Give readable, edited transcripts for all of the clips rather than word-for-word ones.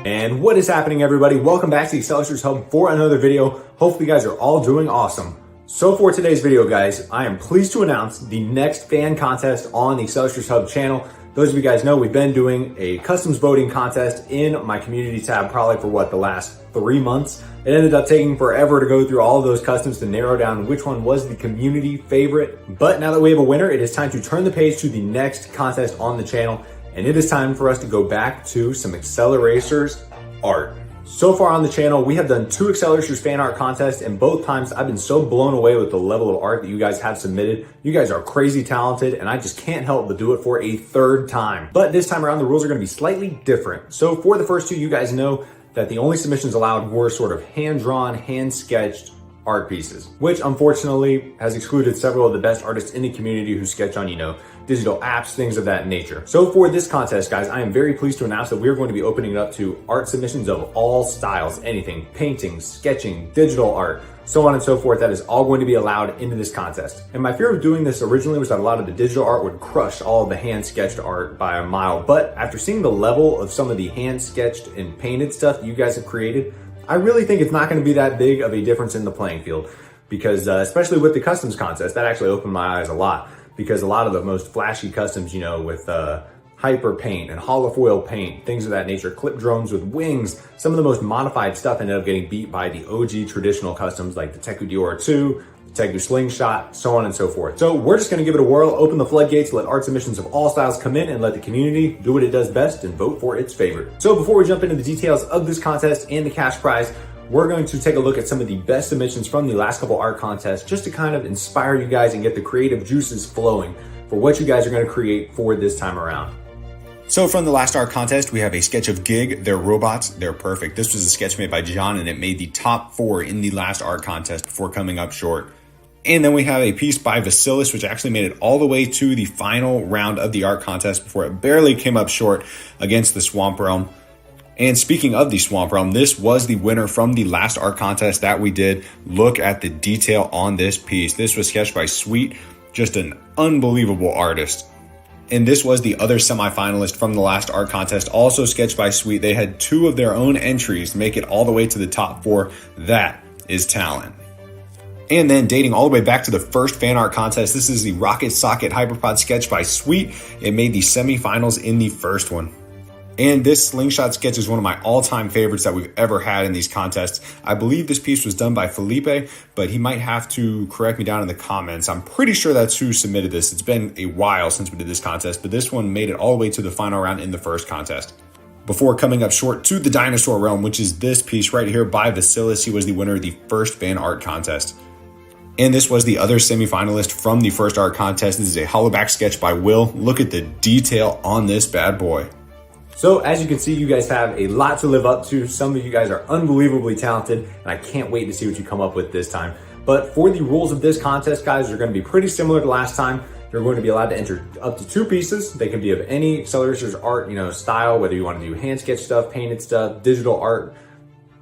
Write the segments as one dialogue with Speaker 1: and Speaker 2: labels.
Speaker 1: And what is happening, everybody? Welcome back to the Acceleracers Hub for another video. Hopefully you guys are all doing awesome. So for today's video, guys, I am pleased to announce the next fan contest on the Acceleracers Hub channel. Those of you guys know we've been doing a customs voting contest in my community tab probably for the last 3 months. It ended up taking forever to go through all of those customs to narrow down which one was the community favorite. But now that we have a winner, it is time to turn the page to the next contest on the channel. And it is time for us to go back to some Acceleracers art. So far on the channel, we have done 2 Acceleracers fan art contests, and both times I've been so blown away with the level of art that you guys have submitted. You guys are crazy talented, and I just can't help but do it for a 3rd time. But this time around, the rules are gonna be slightly different. So for the first 2, you guys know that the only submissions allowed were sort of hand-drawn, hand-sketched art pieces, which unfortunately has excluded several of the best artists in the community who sketch on, digital apps, things of that nature. So for this contest, guys, I am very pleased to announce that we're going to be opening it up to art submissions of all styles, anything, painting, sketching, digital art, so on and so forth. That is all going to be allowed into this contest. And my fear of doing this originally was that a lot of the digital art would crush all of the hand-sketched art by a mile. But after seeing the level of some of the hand-sketched and painted stuff that you guys have created, I really think it's not going to be that big of a difference in the playing field, because especially with the customs contest, that actually opened my eyes a lot, because a lot of the most flashy customs, with hyper paint and holofoil paint, things of that nature, clip drones with wings, some of the most modified stuff ended up getting beat by the OG traditional customs like the Teku Dior 2, Teku Slingshot, so on and so forth. So we're just gonna give it a whirl, open the floodgates, let art submissions of all styles come in, and let the community do what it does best and vote for its favorite. So before we jump into the details of this contest and the cash prize, we're going to take a look at some of the best submissions from the last couple art contests, just to kind of inspire you guys and get the creative juices flowing for what you guys are gonna create for this time around. So from the last art contest, we have a sketch of Gig. They're robots, they're perfect. This was a sketch made by John, and it made the top 4 in the last art contest before coming up short. And then we have a piece by Vasilis, which actually made it all the way to the final round of the art contest before it barely came up short against the Swamp Realm. And speaking of the Swamp Realm, this was the winner from the last art contest that we did. Look at the detail on this piece. This was sketched by Sweet, just an unbelievable artist. And this was the other semifinalist from the last art contest, also sketched by Sweet. They had 2 of their own entries to make it all the way to the top 4. That is talent. And then dating all the way back to the first fan art contest, this is the Rocket Socket Hyperpod sketch by Sweet. It made the semifinals in the first one. And this slingshot sketch is one of my all-time favorites that we've ever had in these contests. I believe this piece was done by Felipe, but he might have to correct me down in the comments. I'm pretty sure that's who submitted this. It's been a while since we did this contest, but this one made it all the way to the final round in the first contest, before coming up short to the Dinosaur Realm, which is this piece right here by Vasilis. He was the winner of the first fan art contest. And this was the other semifinalist from the first art contest. This is a hollowback sketch by Will. Look at the detail on this bad boy. So as you can see, you guys have a lot to live up to. Some of you guys are unbelievably talented, and I can't wait to see what you come up with this time. But for the rules of this contest, guys, they're going to be pretty similar to last time. You're going to be allowed to enter up to 2 pieces. They can be of any Acceleracers art, style, whether you want to do hand sketch stuff, painted stuff, digital art,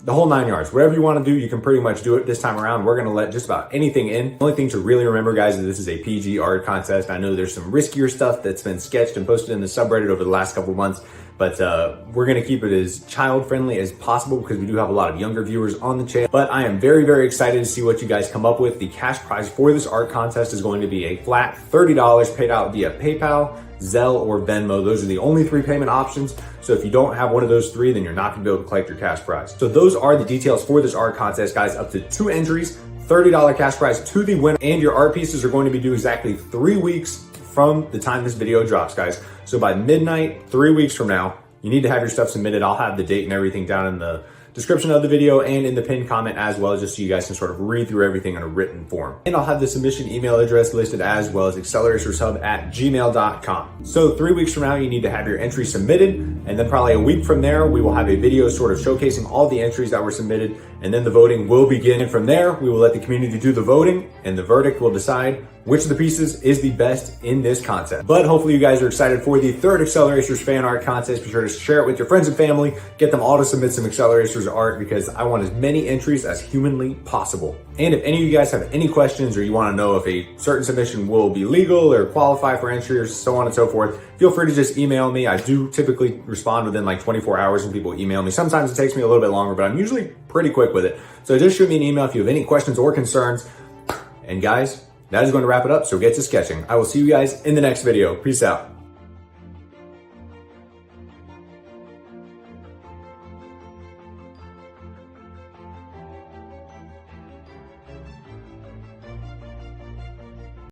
Speaker 1: the whole 9 yards. Whatever you want to do, you can pretty much do it this time around. We're going to let just about anything in. The only thing to really remember, guys, is this is a PG art contest. I know there's some riskier stuff that's been sketched and posted in the subreddit over the last couple of months, but we're going to keep it as child-friendly as possible because we do have a lot of younger viewers on the channel. But I am very, very excited to see what you guys come up with. The cash prize for this art contest is going to be a flat $30 paid out via PayPal, Zelle, or Venmo. Those are the only 3 payment options. So if you don't have one of those 3, then you're not gonna be able to collect your cash prize. So those are the details for this art contest, guys. Up to 2 entries, $30 cash prize to the winner, and your art pieces are going to be due exactly 3 weeks from the time this video drops, guys. So by midnight, 3 weeks from now, you need to have your stuff submitted. I'll have the date and everything down in the description of the video and in the pinned comment as well, just so you guys can sort of read through everything in a written form. And I'll have the submission email address listed as well as acceleratorshub@gmail.com. So 3 weeks from now, you need to have your entry submitted. And then probably a week from there, we will have a video sort of showcasing all the entries that were submitted. and then the voting will begin. And from there, we will let the community do the voting, and the verdict will decide which of the pieces is the best in this contest. But hopefully you guys are excited for the third Acceleracers Fan-Art Contest. Be sure to share it with your friends and family. Get them all to submit some Acceleracers art because I want as many entries as humanly possible. And if any of you guys have any questions or you want to know if a certain submission will be legal or qualify for entry or so on and so forth, feel free to just email me. I do typically respond within like 24 hours when people email me. Sometimes it takes me a little bit longer, but I'm usually pretty quick with it. So just shoot me an email if you have any questions or concerns. And guys, that is going to wrap it up, so get to sketching. I will see you guys in the next video. Peace out.